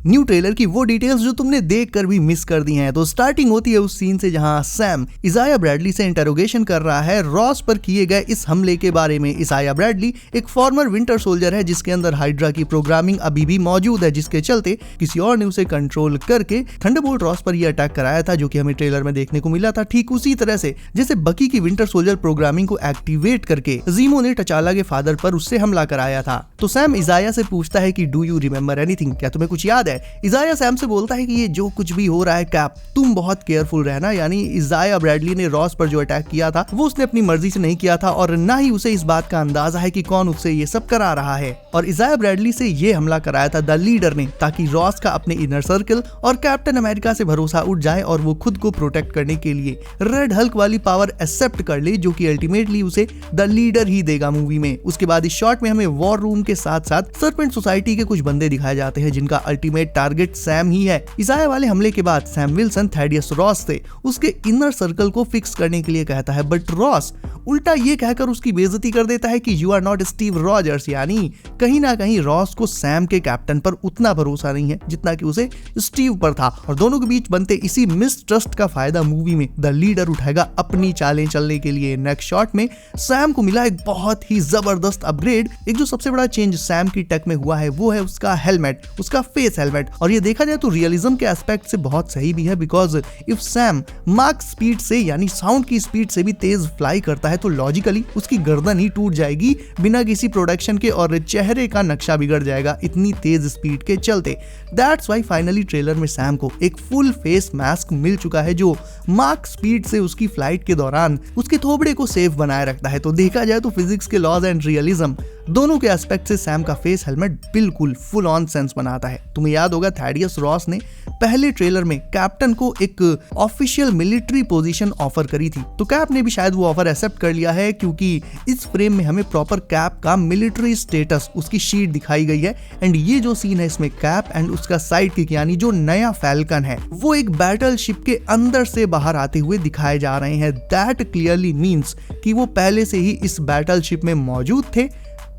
New trailer की वो details जो तुमने देख कर भी मिस कर दी हैं। तो स्टार्टिंग होती है उस सीन से जहां सैम इजाया ब्रैडली से इंटरोगेशन कर रहा है रॉस पर किए गए इस हमले के बारे में। इजाया ब्रैडली एक फॉर्मर विंटर सोल्जर है जिसके अंदर हाइड्रा की प्रोग्रामिंग अभी भी मौजूद है, जिसके चलते किसी और ने उसे कंट्रोल करके थंडरबोल्ट रॉस पर यह अटैक कराया था, जो कि हमें ट्रेलर में देखने को मिला था। ठीक उसी तरह से जैसे बकी की विंटर सोल्जर प्रोग्रामिंग को एक्टिवेट करके ज़ीमो ने टचाला के फादर पर उससे हमला कराया था। तो सैम इजाया से पूछता है कि डू यू रिमेंबर एनीथिंग, क्या तुम्हें कुछ याद है? इजाया सैम से बोलता है कि ये जो कुछ भी हो रहा है कैप, तुम बहुत केयरफुल रहना। यानी इजाया ब्रैडली ने रॉस पर जो अटैक किया था वो उसने अपनी मर्जी से नहीं किया था और ना ही उसे इस बात का अंदाजा है कि कौन उससे ये सब करा रहा है। और इजाया ब्रैडली से ये हमला कराया था द लीडर ने, ताकि रॉस का अपने इनर सर्कल और कैप्टन अमेरिका से भरोसा उठ जाए और वो खुद को प्रोटेक्ट करने के लिए रेड हल्क वाली पावर एक्सेप्ट कर ले, जो कि अल्टीमेटली उसे द लीडर ही देगा मूवी में। उसके बाद इस शॉट में हमें वॉर रूम के साथ साथ सर्पेंट सोसाइटी के कुछ बंदे दिखाए जाते हैं जिनका अल्टीमेट टारगेट सैम ही है। इजाया वाले हमले के बाद सैम विल्सन थैडियस रॉस से उसके इनर सर्कल को फिक्स करने के लिए कहता है, बट रॉस उल्टा ये कहकर उसकी बेइज्जती कर देता है कि you are not Steve Rogers. यानी कहीं ना कहीं रॉस को सैम के कैप्टन पर उतना भरोसा नहीं है जितना कि उसे स्टीव पर था। और दोनों के बीच बनते इसी मिसट्रस्ट का फायदा मूवी में द लीडर उठाएगा अपनी चालें चलने के लिए। नेक्स्ट शॉट में सैम को मिला एक बहुत ही जबरदस्त अपग्रेड। एक जो सबसे बड़ा चेंज सैम की टेक में हुआ है वो है उसका हेलमेट, उसका फेस हेलमेट। और ये देखा जाए तो रियलिज्म के एस्पेक्ट से बहुत सही भी है, because if Sam mark speed से यानी साउंड की स्पीड से भी तेज फ्लाई करता है तो लॉजिकली उसकी गर्दन ही टूट जाएगी बिना किसी प्रोडक्शन के और चेहरे का नक्शा बिगड़ जाएगा इतनी तेज स्पीड के चलते। दैट्स व्हाई फाइनली ट्रेलर में सैम को एक फुल फेस मास्क मिल चुका है जो मार्क स्पीड से उसकी फ्लाइट के दौरान उसके थोबड़े को सेफ बनाए रखता है। तो देखा जाए तो फिजिक्स के लॉज एंड रियलिज्म दोनों के एस्पेक्ट से सैम का फेस हेलमेट बिल्कुल फुल ऑन सेंस बनाता है। तुम्हें याद होगा थैडियस रॉस ने पहले ट्रेलर में कैप्टन को एक ऑफिशियल मिलिट्री पोजीशन ऑफर करी थी, तो कैप ने भी शायद वो ऑफर एक्सेप्ट कर लिया है क्योंकि इस फ्रेम में हमें प्रॉपर कैप का मिलिट्री स्टेटस उसकी शीट दिखाई गई है। एंड ये जो सीन है इसमें कैप एंड उसका साइड किक यानी जो नया फैल्कन है वो एक बैटल शिप के अंदर से बाहर आते हुए दिखाए जा रहे हैं। दैट क्लियरली मीन्स कि वो पहले से ही इस बैटल शिप में मौजूद थे।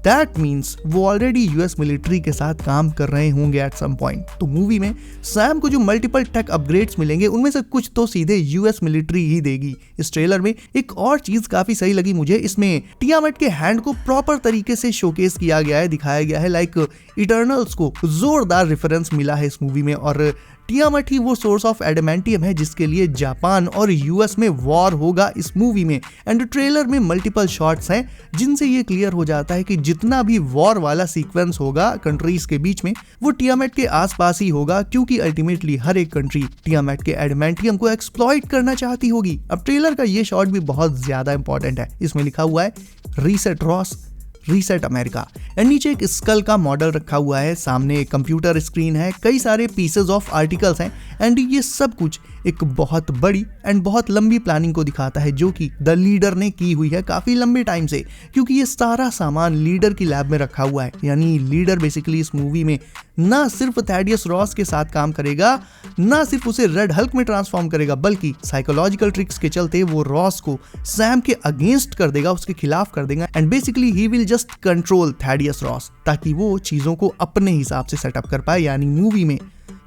That means वो ऑलरेडी यूएस मिलिट्री के साथ काम कर रहे होंगे एट सम पॉइंट। तो मूवी में सैम को जो मल्टीपल टेक अपग्रेड्स मिलेंगे उनमें से कुछ तो सीधे यूएस मिलिट्री ही देगी। इस ट्रेलर में एक और चीज काफी सही लगी मुझे, इसमें टियामेट के हैंड को प्रॉपर तरीके से शोकेस किया गया है, दिखाया गया है। लाइक इटर्नल्स को जोरदार रेफरेंस मिला है इस मूवी में और टियामेट ही वो सोर्स ऑफ एडामेंटियम है जिसके लिए जापान और यूएस में वॉर होगा इस मूवी में। एंड ट्रेलर में मल्टीपल शॉट्स हैं जिनसे ये क्लियर हो जाता है कि जितना भी वॉर वाला सीक्वेंस होगा कंट्रीज के बीच में वो टियामेट के आसपास ही होगा, क्योंकि अल्टीमेटली हर एक कंट्री टियामेट के एडामेंटियम को एक्सप्लॉइट करना चाहती होगी। अब ट्रेलर का ये शॉट भी बहुत ज्यादा इंपॉर्टेंट है। इसमें लिखा हुआ है reset Ross reset America and नीचे एक स्कल का मॉडल रखा हुआ है, सामने एक कंप्यूटर स्क्रीन है, कई सारे पीसेस ऑफ आर्टिकल्स हैं एंड ये सब कुछ एक बहुत बड़ी एंड बहुत लंबी प्लानिंग को दिखाता है जो कि द लीडर ने की हुई है काफी लंबे टाइम से, क्योंकि ये सारा सामान लीडर की लैब में रखा हुआ है। यानी लीडर बेसिकली इस मूवी में ना सिर्फ थैडियस रॉस के साथ काम करेगा, ना सिर्फ उसे रेड हल्क में ट्रांसफॉर्म करेगा, बल्कि साइकोलॉजिकल ट्रिक्स के चलते वो रॉस को सैम के अगेंस्ट कर देगा, उसके खिलाफ कर देगा and basically he will just control Thaddeus Ross ताकि वो चीजों को अपने हिसाब से सेटअप कर पाए। यानी मूवी में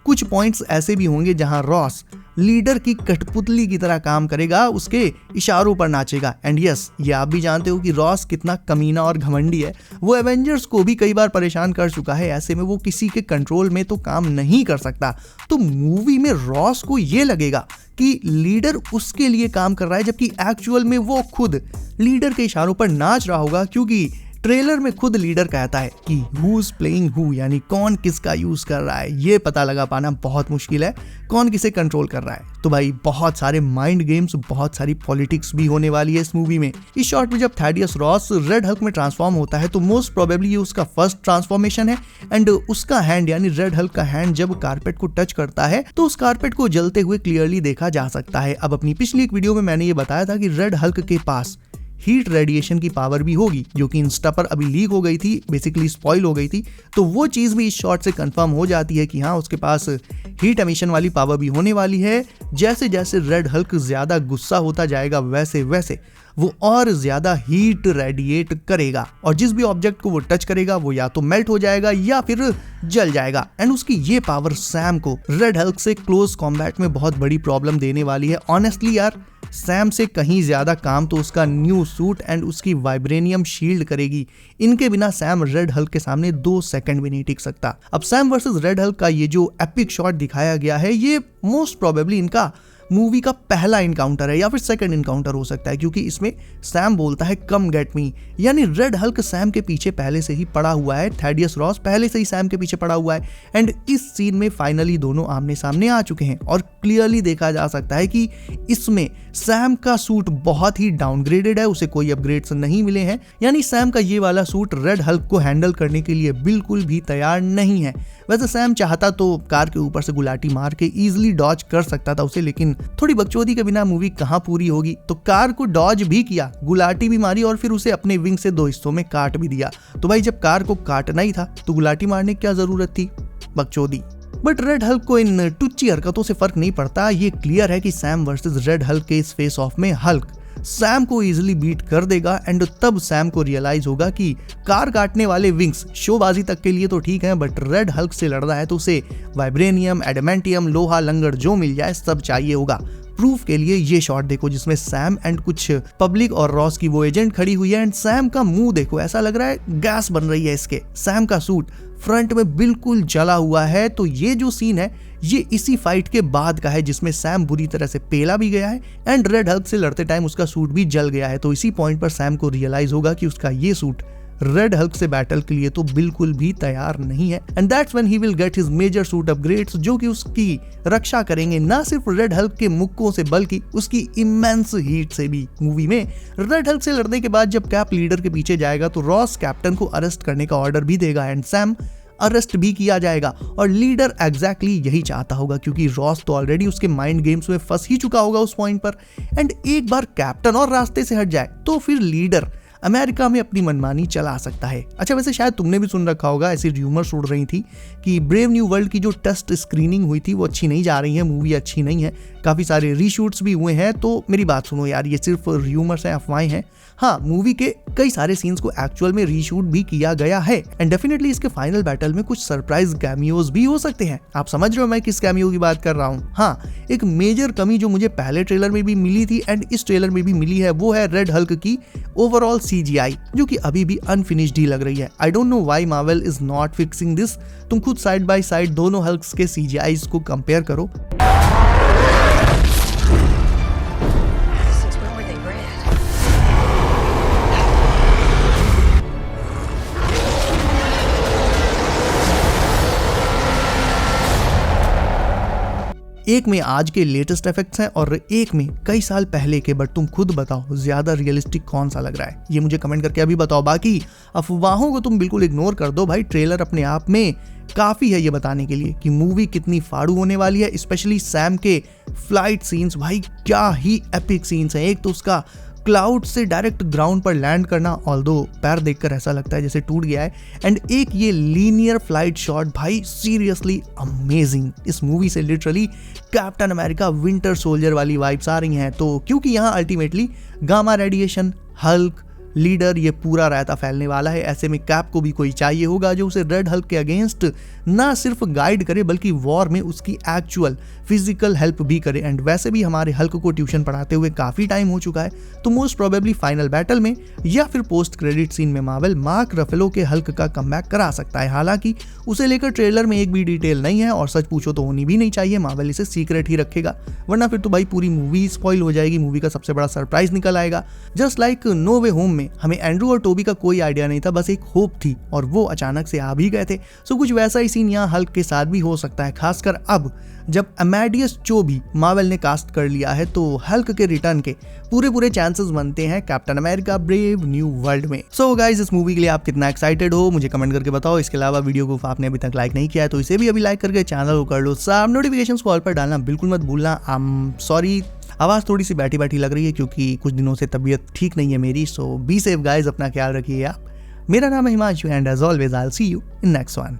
कुछ पॉइंट्स ऐसे भी होंगे जहां रॉस लीडर की कठपुतली की तरह काम करेगा, उसके इशारों पर नाचेगा। एंड यस, ये आप भी जानते हो कि रॉस कितना कमीना और घमंडी है। वो एवेंजर्स को भी कई बार परेशान कर चुका है, ऐसे में वो किसी के कंट्रोल में तो काम नहीं कर सकता। तो मूवी में रॉस को ये लगेगा कि लीडर उसके लिए काम कर रहा है, जबकि एक्चुअल में वो खुद लीडर के इशारों पर नाच रहा होगा, क्योंकि ट्रेलर में खुद लीडर कहता है कि who's playing who, यानी कौन किसका यूज कर रहा है। ये पता लगा पाना बहुत मुश्किल है कौन किसे कंट्रोल कर रहा है। तो भाई बहुत सारे माइंड गेम्स, बहुत सारी पॉलिटिक्स भी होने वाली है इस मूवी में। इस शॉट में जब थैडियस रॉस रेड हल्क में ट्रांसफॉर्म होता है तो मोस्ट प्रोबेबली ये उसका फर्स्ट ट्रांसफॉर्मेशन है एंड उसका हैंड यानी रेड हल्क का हैंड जब कारपेट को टच करता है तो उस कारपेट को जलते हुए क्लियरली देखा जा सकता है। अब अपनी पिछली एक वीडियो में मैंने ये बताया था कि रेड हल्क के पास हीट रेडिएशन की पावर भी होगी, जो कि इंस्टा पर अभी लीक हो गई थी, बेसिकली स्पॉइल हो गई थी। तो वो चीज भी इस शॉट से कंफर्म हो जाती है कि हाँ उसके पास हीट एमिशन वाली पावर भी होने वाली है। जैसे जैसे रेड हल्क ज्यादा गुस्सा होता जाएगा वैसे वैसे वो और ज्यादा हीट रेडिएट करेगा और जिस भी ऑब्जेक्ट को वो टच करेगा वो या तो मेल्ट हो जाएगा या फिर जल जाएगा। एंड उसकी ये पावर सैम को रेड हल्क से क्लोज कॉम्बैट में बहुत बड़ी प्रॉब्लम देने वाली है। ऑनेस्टली यार सैम से कहीं ज्यादा काम तो उसका न्यू सूट एंड उसकी वाइब्रेनियम शील्ड करेगी। इनके बिना सैम रेड हल्क के सामने 2 सेकंड भी नहीं टिक सकता। अब सैम वर्सेस रेड हल्क का ये जो एपिक शॉट दिखाया गया है ये मोस्ट प्रोबेबली इनका मूवी का पहला इनकाउंटर है या फिर सेकंड इनकाउंटर हो सकता है, क्योंकि इसमें सैम बोलता है कम गेट मी, यानी रेड हल्क सैम के पीछे पहले से ही पड़ा हुआ है। थैडियस रॉस पहले से ही सैम के पीछे पड़ा हुआ है एंड इस सीन में फाइनली दोनों आमने सामने आ चुके हैं और क्लियरली देखा जा सकता है कि इसमें सैम का सूट बहुत ही डाउनग्रेडेड है, उसे कोई अपग्रेड्स नहीं मिले हैं। यानी सैम का ये वाला सूट रेड हल्क को हैंडल करने के लिए बिल्कुल भी तैयार नहीं है। वैसे सैम चाहता तो कार के ऊपर से गुलाटी मार के इजीली डॉज कर सकता था उसे, लेकिन थोड़ी बकचोदी के बिना मूवी कहां पूरी होगी, तो कार को डॉज भी किया, गुलाटी भी मारी और फिर उसे अपने विंग से 2 हिस्सों में काट भी दिया। तो भाई जब कार को काटना ही था तो गुलाटी मारने की क्या जरूरत थी, बकचोदी। बट रेड हल्क को इन टुच्ची हरकतों से फर्क नहीं पड़ता। ये क्लियर है कि सैम वर्सेस रेड हल्क के इस फेस ऑफ में हल्क सैम को इजीली बीट कर देगा एंड तब सैम को रियलाइज होगा कि कार काटने वाले विंग्स शोबाजी तक के लिए तो ठीक है, बट रेड हल्क से लड़ रहा है तो उसे वाइब्रेनियम, एडमेंटियम, लोहा, लंगड़ जो मिल जाए सब चाहिए होगा। प्रूफ के लिए ये शॉट देखो जिसमें सैम एंड कुछ पब्लिक और रॉस की वो एजेंट खड़ी हुई है एंड सैम का मुंह देखो, ऐसा लग रहा है गैस बन रही है इसके। सैम का सूट फ्रंट में बिल्कुल जला हुआ है। तो ये जो सीन है ये इसी फाइट के बाद का है जिसमें सैम बुरी तरह से पेला भी गया है एंड रेड हल्क से लड़ते टाइम उसका सूट भी जल गया है। तो इसी पॉइंट पर सैम को रियलाइज होगा कि उसका ये सूट रेड हल्क से बैटल के लिए तो बिल्कुल भी तैयार नहीं है and that's when he will get his major suit upgrades जो कि उसकी रक्षा करेंगे ना सिर्फ रेड हल्क के मुक्कों से बल्कि उसकी इमेंस हीट से भी। मूवी में रेड हल्क से लड़ने के बाद जब कैप लीडर के पीछे जाएगा तो रॉस कैप्टन को अरेस्ट करने का ऑर्डर भी देगा एंड सैम अरेस्ट भी किया जाएगा और लीडर एग्जैक्टली यही चाहता होगा क्योंकि रॉस तो ऑलरेडी उसके माइंड गेम्स में फंस ही चुका होगा उस पॉइंट पर। एंड एक बार कैप्टन और रास्ते से हट जाए तो फिर लीडर अमेरिका में अपनी मनमानी चला सकता है। अच्छा वैसे शायद तुमने भी सुन रखा होगा, ऐसी र्यूमर्स उड़ रही थी कि ब्रेव न्यू वर्ल्ड की जो टेस्ट स्क्रीनिंग हुई थी वो अच्छी नहीं जा रही है, मूवी अच्छी नहीं है, काफी सारे रीशूट्स भी हुए हैं। तो मेरी बात सुनो यार, ये सिर्फ र्यूमर्स हैं, अफवाहें हैं। हाँ, मूवी के कई सारे सीन्स को एक्चुअल में रीशूट भी किया गया है एंड डेफिनेटली इसके फाइनल बैटल में कुछ सरप्राइज कैमियोज भी हो सकते हैं। आप समझ रहे हो मैं किस कैमियो की बात कर रहा हूँ। हाँ, एक मेजर कमी जो मुझे पहले ट्रेलर में भी मिली थी एंड इस ट्रेलर में भी मिली है वो है रेड हल्क की ओवरऑल CGI जो कि अभी भी अनफिनिश्ड ही लग रही है। I don't know why Marvel is not fixing this. तुम खुद साइड बाय साइड दोनों हल्क्स के CGIs को कंपेयर करो। एक में आज के लेटेस्ट इफेक्ट्स हैं और एक में कई साल पहले के, बट तुम खुद बताओ ज्यादा रियलिस्टिक कौन सा लग रहा है, ये मुझे कमेंट करके अभी बताओ। बाकी अफवाहों को तुम बिल्कुल इग्नोर कर दो भाई, ट्रेलर अपने आप में काफी है ये बताने के लिए कि मूवी कितनी फाड़ू होने वाली है। स्पेशली सैम के फ्लाइट सीन्स, भाई क्या ही एपिक सीन्स हैं। एक तो उसका क्लाउड से डायरेक्ट ग्राउंड पर लैंड करना, ऑल्दो पैर देखकर ऐसा लगता है जैसे टूट गया है, एंड एक ये लीनियर फ्लाइट शॉट, भाई सीरियसली अमेजिंग। इस मूवी से literally captain America winter soldier वाली वाइब्स आ रही हैं। तो क्योंकि यहाँ ultimately gamma radiation, Hulk, leader, ये पूरा रायता फैलने वाला है, ऐसे में कैप को भी कोई चाहिए होगा जो उसे रेड हल्क के अगेंस्ट ना सिर्फ गाइड करे बल्कि वॉर में उसकी एक्चुअल फिजिकल हेल्प भी करे। एंड वैसे भी हमारे हल्क को ट्यूशन पढ़ाते हुए काफी टाइम हो चुका है, तो मोस्ट प्रोबेबली फाइनल बैटल में या फिर पोस्ट क्रेडिट सीन में मार्वल मार्क रफेलो के हल्क का कमबैक करा सकता है। हालांकि उसे लेकर ट्रेलर में एक भी डिटेल नहीं है और सच पूछो तो होनी भी नहीं चाहिए, मार्वल इसे सीक्रेट ही रखेगा, वरना फिर तो भाई पूरी मूवी स्पॉइल हो जाएगी, मूवी का सबसे बड़ा सरप्राइज निकल आएगा। जस्ट लाइक नो वे होम में हमें एंड्रू और टोबी का कोई आइडिया नहीं था, बस एक होप थी और वो अचानक से आ भी गए थे। सो कुछ वैसा ही सीन यहाँ हल्क के साथ भी हो सकता है, खासकर अब जब अमेडियस चो भी मार्वल ने कास्ट कर लिया है, तो हल्क के रिटर्न के पूरे चांसेस बनते हैं Captain America Brave New World में। सो गाइस, इस मूवी के लिए आप कितना एक्साइटेड हो मुझे कमेंट करके बताओ। इसके अलावा वीडियो को आपने अभी तक लाइक नहीं किया है तो इसे भी अभी लाइक करके चैनल को कर लो साहब। नोटिफिकेशंस को ऑल पर डालना बिल्कुल मत भूलना। सॉरी, आवाज़ थोड़ी सी बैठी लग रही है क्योंकि कुछ दिनों से तबीयत ठीक नहीं है मेरी। सो बी सेफ गाइस, अपना ख्याल रखिए आप। मेरा नाम है Himanshu and as always I will see you in next one.